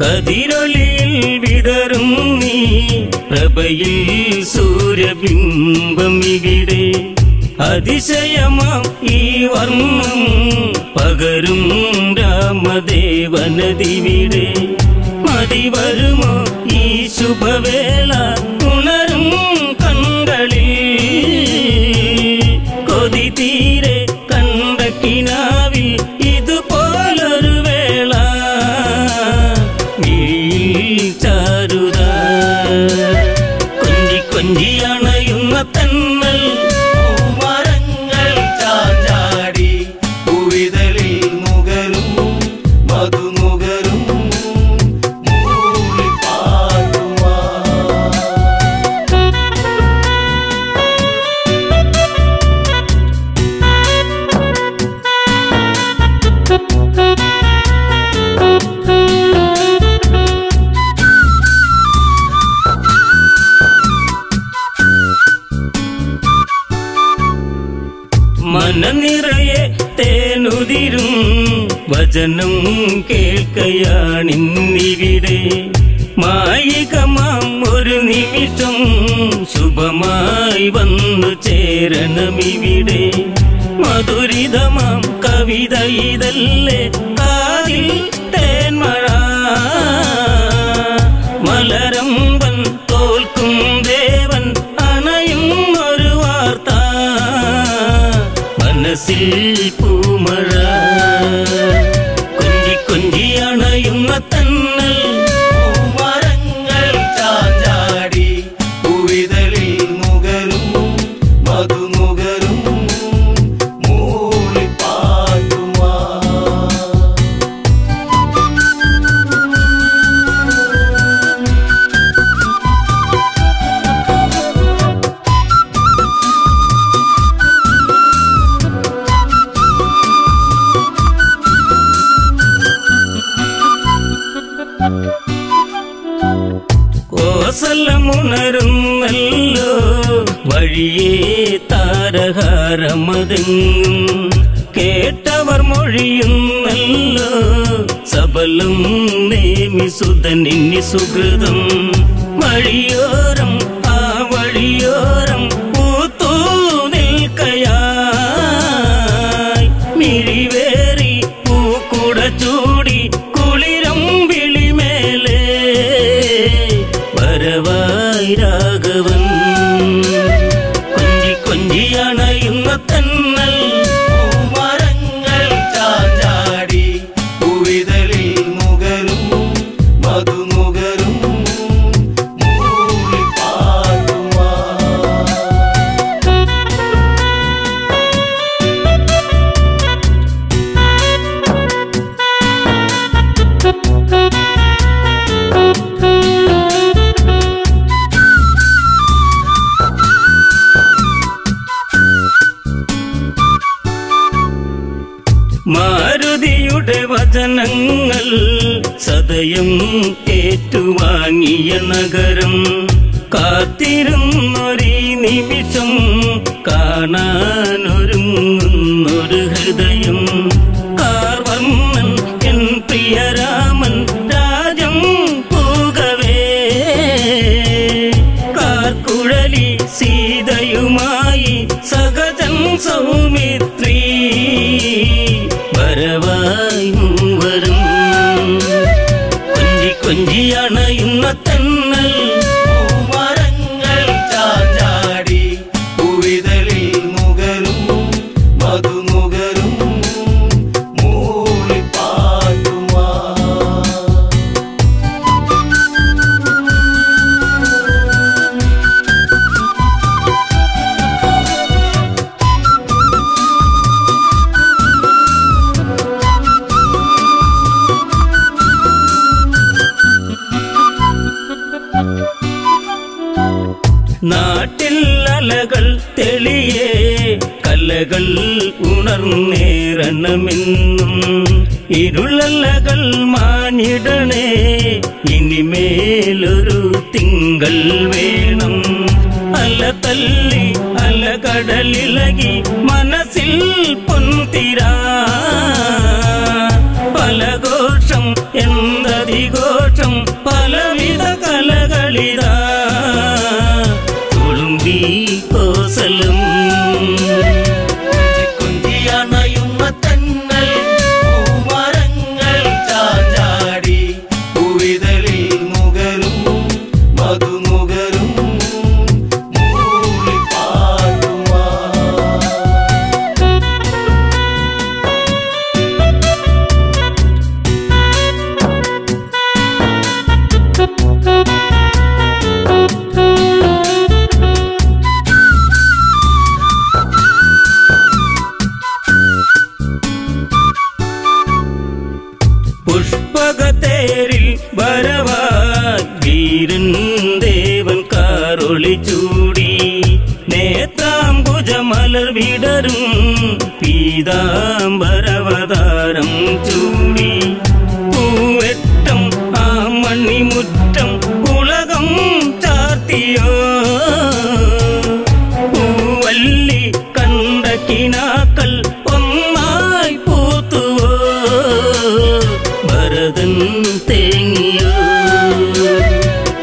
കതിരൊളിയിൽ വിതറും നീ പ്രഭയിൽ സൂര്യബിംബം ഇവിടെ. അതിശയമാം ഈ വർണ്ണം പകരും രാമദേവനദിവിടെ. മതി വരുമോ ഈ ശുഭവേള ഉണരും കണ്ണുകളിൽ. കൊതി തീരെ കണ്ട കിനാവിൽ ഇതുപോലൊരു വേള ചാരുത. കൊഞ്ചിയണയുന്ന തന്നൽ പൂമരങ്ങൾ ചാഞ്ചാടി പൂവിതളിൽ നുകരും മധുനുകരും മൂളിപ്പാട്ടുമാ. മനനിറയെ തേനുതിരും വചനം കേൾക്കയാണിന്നിവിടെ. മായികമാം ഒരു നിമിഷം ശുഭമായി വന്നു ചേരണമിവിടെ. മധുരിതമാം കവിത ഇതല്ലേ കാതിൽ തേന്മഴ മലരമ്പൻ തോൽക്കും ദേവൻ അണയും ഒരു വാർത്ത മനസ്സിൽ പൂമഴ കൊഞ്ചി കൊഞ്ചി അണയുന്ന തന്നൽ പൂമരങ്ങൾ ചാഞ്ചാടി പൂവിതളിൽ നുകരും മധുനുകരും മൂളിപ്പാട്ടുമാ കോസലമുണരുന്നല്ലോ വഴിയേ താരഹാരമതെങ്ങും കേട്ടവർ മൊഴിയുന്നല്ലോ സബലം നേമി സുതനിന്നി സുഹൃതം വഴിയോരം ആ വഴിയോരം പൂത്തൂ നിൽക്കയായി മിഴിവേറി പൂക്കുട ചൂടി കുളിരം വിളിമേലേ വരവായി രാഘവൻ കൊഞ്ചി കൊഞ്ചി അണയുന്ന തന്നൽ പൂമരങ്ങൾ ചാഞ്ചാടി പൂവിതളിൽ നുകരും മധുനുകരും മൂളിപ്പാട്ടുമാ മാരുതിയുടെ വചനങ്ങൾ സദയം ഏറ്റുവാങ്ങിയ നഗരം കാത്തിരുന്നൊരീ നിമിഷം കാണാനൊരുങ്ങുന്നൊരു ഹൃദയം കാർവർണ്ണൻ എൻ പ്രിയരാമൻ രാജം പൂകവേ കാർക്കുഴലി സീതയുമായി സഹജൻ സൗമിത്രീ വരവായി മൂവരും കൊഞ്ചി കൊഞ്ചി അണയുന്ന തന്നൽ പൂമരങ്ങൾ ചാഞ്ചാടി പൂവിതളിൽ നുകരും മധുനുകരും മൂളിപ്പാട്ടുമാ നാട്ടിൽ അലകൾ തെളിയേ കലകൾ ഉണർന്നേറണമെന്നും ഇരുളലകൾ മാനിടണേ ഇനിമേലൊരു തിങ്കൾ വേണം അല തല്ലി അലകടലിളകി മനസ്സിൽ പൊൻതിരാ പലഘോഷം എന്തതിഘോഷം പലവിധ കലകളിതാ തുളുമ്പി കോസലം കൊഞ്ചിയണയുന്ന തന്നൽ പൂമരങ്ങൾ ചാഞ്ചാടി പൂവിതളിൽ നുകരും മധുനുകരും മൂളിപ്പാട്ടുമാ പുഷ്പകത്തേരിൽ വരവായി വീരൻ ദേവൻ കാറൊളി ചൂടി നേത്രാംബുജമലർ വിടരും പീതാംബരവതാരം ചൂടി പൂവെട്ടം ആ മണിമുറ്റം ഉലകം ചാർത്തിയോ പൂവല്ലി കണ്ട കിനാക്കൾ ഒന്നായി പൂത്തുവോ ഭരതൻ തേങ്ങിയോ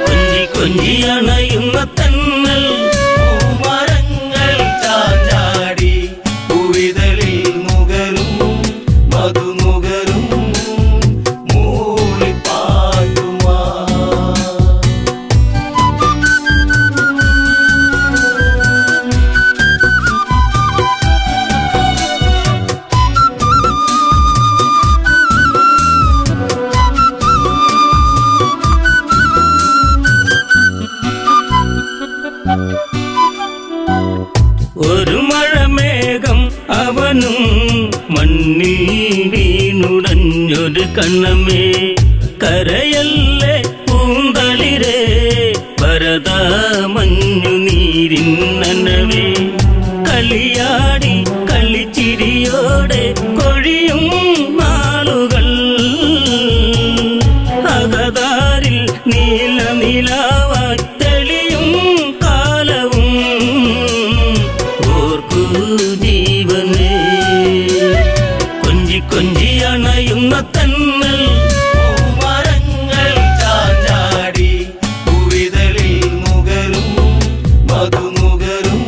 കൊഞ്ചി കൊഞ്ചി അണയുന്ന തന്നൽ പൂമരങ്ങൾ ചാഞ്ചാടി പൂവിതളിൽ കണ്ണമ്മേ കരയല്ലേ പൂന്തളിരേ ഭരത മഞ്ഞു നീരിന്നനവേ കളിയാടി കളിച്ചിരിയോടെ കൊഴിയും നാളുകൾ അകതാരിൽ നീല നിലാവായി തെളിയും കാലവും ഓർക്കൂ ജീവനേ കൊഞ്ചി കൊഞ്ചി അണയുന്ന തന്നൽ പൂമരങ്ങൾ ചാഞ്ചാടി പൂവിതളിൽ നുകരും മധുനുകരും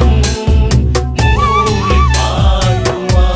മൂളിപ്പാട്ടുമാ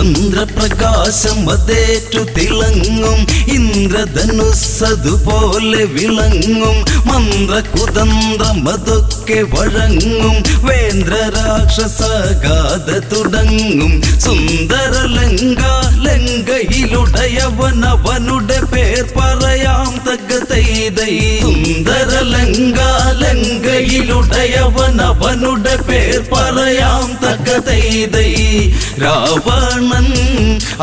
ചന്ദ്രപ്രകാശം അതേറ്റു തിളങ്ങും ഇന്ദ്രധനുസ്സതുപോലെ വിളങ്ങും മന്ത്രകുതന്ത്രമതൊക്കെ വഴങ്ങും വേന്ദ്രരാക്ഷസഗാഥ തുടങ്ങും സുന്ദരലങ്കാലങ്കയിലുടയവനവനുടെ പേർ പറയാം തകതൈതൈ സുന്ദരലങ്കാലങ്കയിലുടയവനവനുടെ പേർ പറയാം തകതൈതൈ രാവണൻ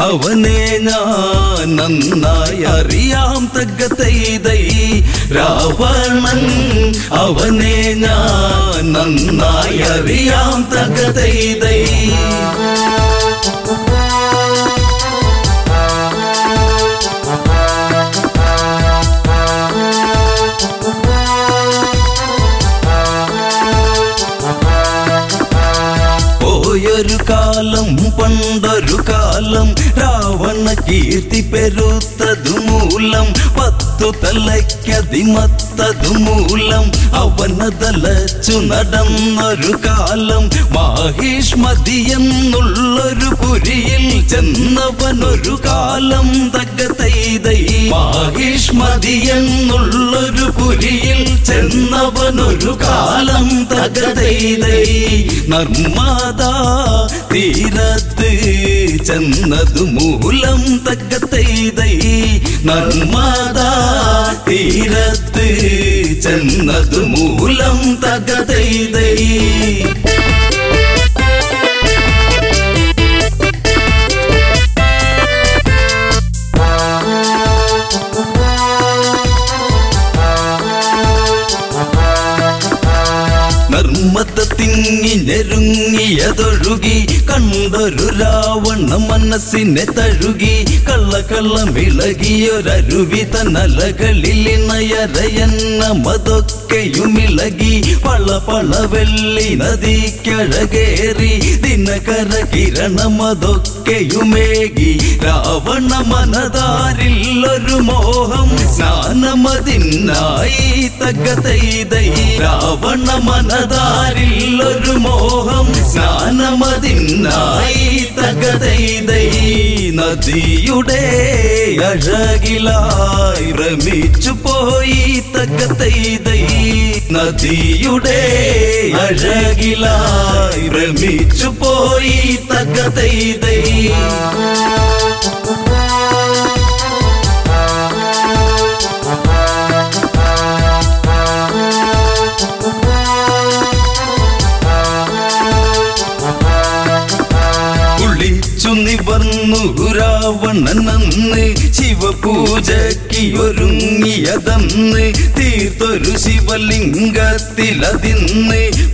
അവനെ ഞാൻ നന്നായി അറിയാം തകതൈതൈ രാവണൻ അവനെ ഞാൻ നന്നായി അറിയാം തകതൈതൈ പോയൊരു കാലം പണ്ടൊരു കാലം രാവണ കീർത്തി പെരുത്തതു മൂലം 10 തലയ്ക്കതിമത്തതു മൂലം അവനതലച്ചു നടന്നൊരു കാലം മാഹിഷ്മതിയെന്നുള്ളൊരു പുരിയിൽ ചെന്നവനൊരു കാലം തകതൈതൈ മാഹിഷ്മതിയെന്നുള്ളൊരു പുരിയിൽ ചെന്നവനൊരു കാലം തകതൈതൈ നർമ്മദാ തീരത്ത് ചെന്നതു മൂലം തകതൈതൈ നർമ്മദാ തീരത്ത് ചെന്നതു മൂലം തകതൈതൈ നർമ്മദ തിങ്ങി ഞെരുങ്ങിയതൊഴുകി കണ്ടൊരു രാവണ മനസ്സിനെ തഴുകി കള്ളം വിളകിയൊരരുവി തന്നലകളിൽ നയരയന്നമതൊക്കെയുമിളകി പള വെള്ളി നദിക്കഴകേറി ദിനകര കിരണമതൊക്കെയുമേകി രാവണ മനതാരിൽ ഒരു മോഹം സ്നാനമതിനായി തകതൈതൈ രാവണ മനതാരിൽ ഒരു മോഹം സ്നാനമതിനായി തകതൈതൈ നദിയുടെ അഴകിലായി ഭ്രമിച്ചു പോയി തകതൈതൈ നദിയുടെ അഴകിലായി ഭ്രമിച്ചു പോയി തകതൈതൈ നിവർന്നു രാവണനന്ന് ശിവപൂജയ്ക്കൊരുങ്ങിയതന്ന് തീർത്തൊരു ശിവലിംഗത്തിലതിന്ന്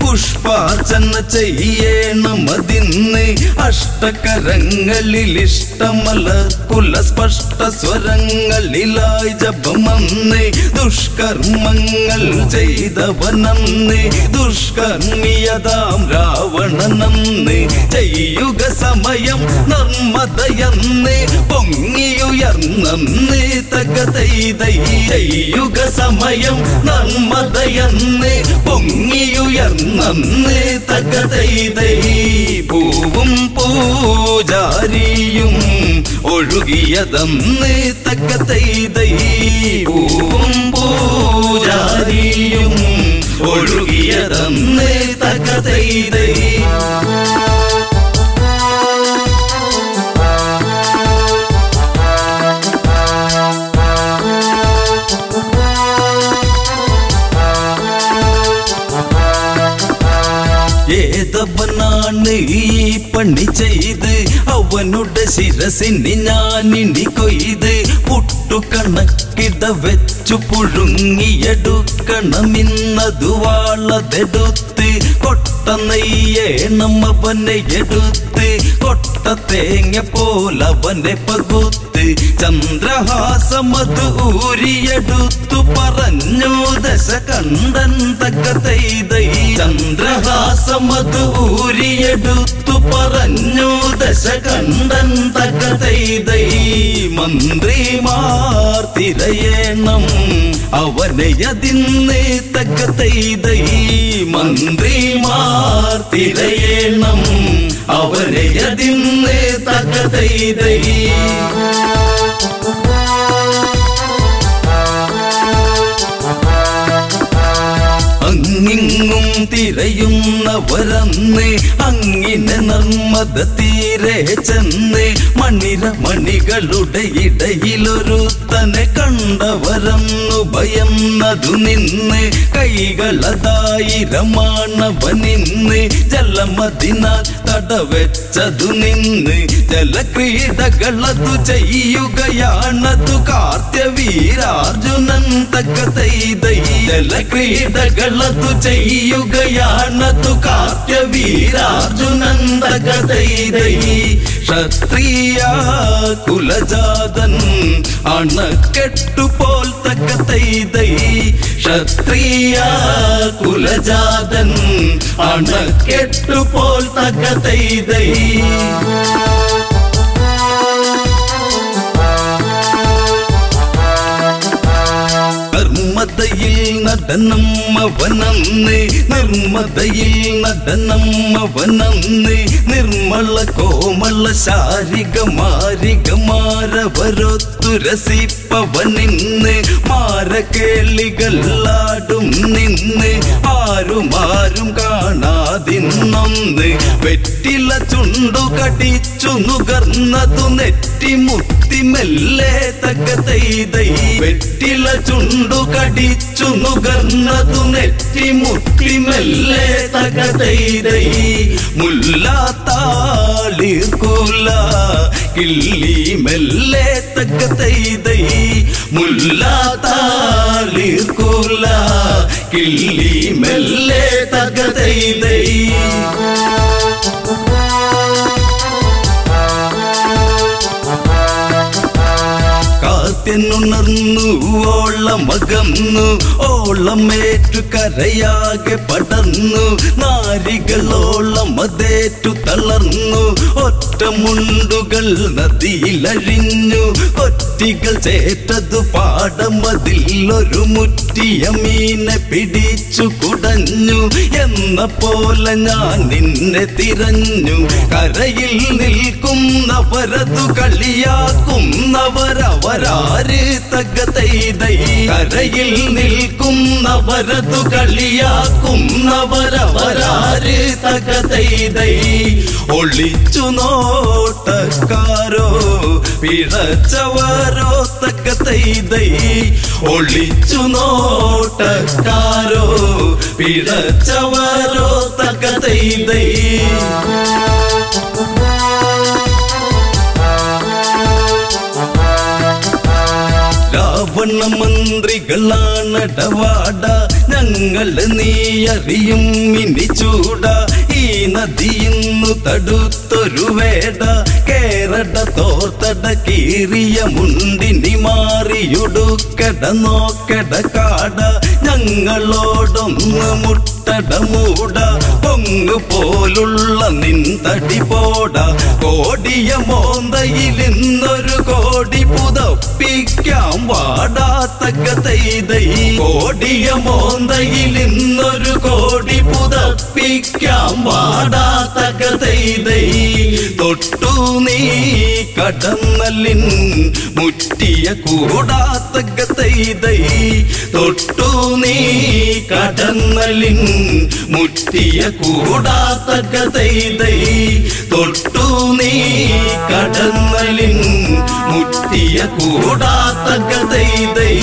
പുഷ്പാർച്ചന ചെയ്യണമതിന്ന് അഷ്ടകരങ്ങളിൽ ഇഷ്ടമല കുലസ്പഷ്ട സ്വരങ്ങളിലായി ജപമന്ന് ദുഷ്കർമ്മങ്ങൾ ചെയ്തവനന്ന് ദുഷ്കർമ്മിയതാം രാവണനന്ന് ചെയ്യുക സമയം നർമ്മദയന്ന് പൊങ്ങിയുയർന്നന്ന് തകതൈതൈ ചെയ്യുക സമയം നർമ്മദയന്ന് പൊങ്ങിയുയർന്ന നന്നേ തകതൈതൈ പൂവും പൂജാരിയും ഒഴുകിയതന്നേ തകതൈതൈ പൂവും പൂജാരിയും ഒഴുകിയതന്നേ തകതൈതൈ ഏതവനാണ് ഈ പണി ചെയ്ത് അവനുടെ ശിരസിന് ഞാനിനി കൊയ്ത് പുട്ടുകണക്കിട വെച്ചു പുഴുങ്ങിയെടുക്കണമിന്നതു വാളതെടുത്ത് കൊട്ട നെയ്യേണം അവനെ എടുത്ത് കൊട്ട തേങ്ങ പോലവനെ പകുത്ത് ചന്ദ്രഹാസമത് ഊരിയെടുത്തു പറഞ്ഞു ദശകണ്ഠൻ തകതൈതൈ ചന്ദ്രഹാസമത് ഊരിയെടുത്തു പറഞ്ഞു ദശകണ്ഠൻ തകതൈതൈ മന്ത്രിമാർ തിരയണം അവനെ അതിന്ന് തകതൈതൈ മന്ത്രിമാർ തിരയണം അവനെ അതിന്ന് തകതൈതൈ അങ്ങിങ്ങും തിരയുന്നവരന്ന് അങ്ങിനെ നർമ്മദ തീരെ ചെന്ന് മണികളുടെ ഇടയിലൊരുത്തനെ കണ്ടവരന്നു ഭയന്നതു നിന്ന് കൈകളതായിരമാണവനിന്ന് ജലമതിനാൽ തടവെച്ചതു നിന്ന് ജലക്രീഡകളതു ചെയ്യുകയാണതു കാർത്യവീരാർജുനൻ തകതൈതൈ ജലക്രീഡകളതു ചെയ്യുകയാണതു കാർത്യവീരാർജുനൻ തകതൈതൈ ക്ഷത്രിയ കുലജാതൻ അണക്കെട്ടുപോൽ തകതൈതൈ ക്ഷത്രിയ കുലജാതൻ അണക്കെട്ടുപോൽ തകതൈതൈ നിർമ്മതയിൽ നടനം അവനന്ന് നിർമ്മതയിൽ നടനം അവനന്ന് നിർമ്മല കോമള ശാരിക മാരികമാരവരൊത്തു രസിപ്പവനിന്ന് മാരകേളികളാടും നിന്ന് ആരും കാണാതിന്നൊന്ന് വെറ്റില ചുണ്ടു കടിച്ചു നുകർന്നതു നെറ്റിമുത്തി മെല്ലെ തകതൈതൈ വെറ്റില ചുണ്ടു കടിച്ചു നുകർന്നതു നെറ്റിമുത്തി മെല്ലെ തകതൈതൈ മുല്ലാത്താളിർകൂല കിള്ളി മെല്ലെ തകതൈതൈ മുല്ലാത്താളിർകൂല കിള്ളി മെല്ലെ തകതൈതൈ കാത്യനുണർന്നു ഓളമകന്നു ഓളമേറ്റു കരയാകെ പടർന്നു നാരികളോളം അതേറ്റു തളർന്നു ഒറ്റമുണ്ടുകൾ നദിയിലഴിഞ്ഞു ഒറ്റികൾ ചേറ്റതു പാടമതിൽ ഒരു മുറ്റിയ മീനെ പിടിച്ചു കുടഞ്ഞു എന്ന പോലെ ഞാൻ നിന്നെ തിരഞ്ഞു കരയിൽ നിൽക്കുന്നവരതു കളിയാക്കുന്നവരവരാര് തകതൈതൈ കരയിൽ നിൽക്കുന്നവരതു കളിയാക്കുന്നവരവരാര് തകതൈതൈ ഒളിച്ചു നോട്ടക്കാരോ പിഴച്ചവരോ തകതൈതൈ ഒളിച്ചു നോട്ടക്കാരോ പിഴച്ചവരോ തകതൈതൈ രാവണ മന്ത്രികളാണടവാട ഞങ്ങള് നീ അറിയും ഇനി ചൂട ഈ നദിയിന്നു തടുത്തൊരു വേട കേരട തോർത്തട കീറിയ മുണ്ടിനി മാറിയുടുക്കട നോക്കട കാട ഞങ്ങളോടൊന്ന് മുട്ടട മൂട പൊങ്ങു പോലുള്ള നിൻ തടി പോട കോടിയ മോന്തയിൽ ഇന്നൊരു കോടി പുതപ്പിക്കാം വാടാത്തക തൈതൈ കോടിയ മോന്തയിൽ ഇന്നൊരു കോടി പുതപ്പിക്കാം വാടാത്ത കഥൈതൈ തൊട്ടു നീ കടന്നലിൻ മുറ്റിയ കൂടാത്ത കഥൈതൈ തൊട്ടു നീ കടന്നലിൻ മുറ്റിയ കൂടാത്ത കഥൈതൈ തൊട്ടു നീ കടന്നലിൻ മുറ്റിയ കൂടാത്ത കഥൈതൈ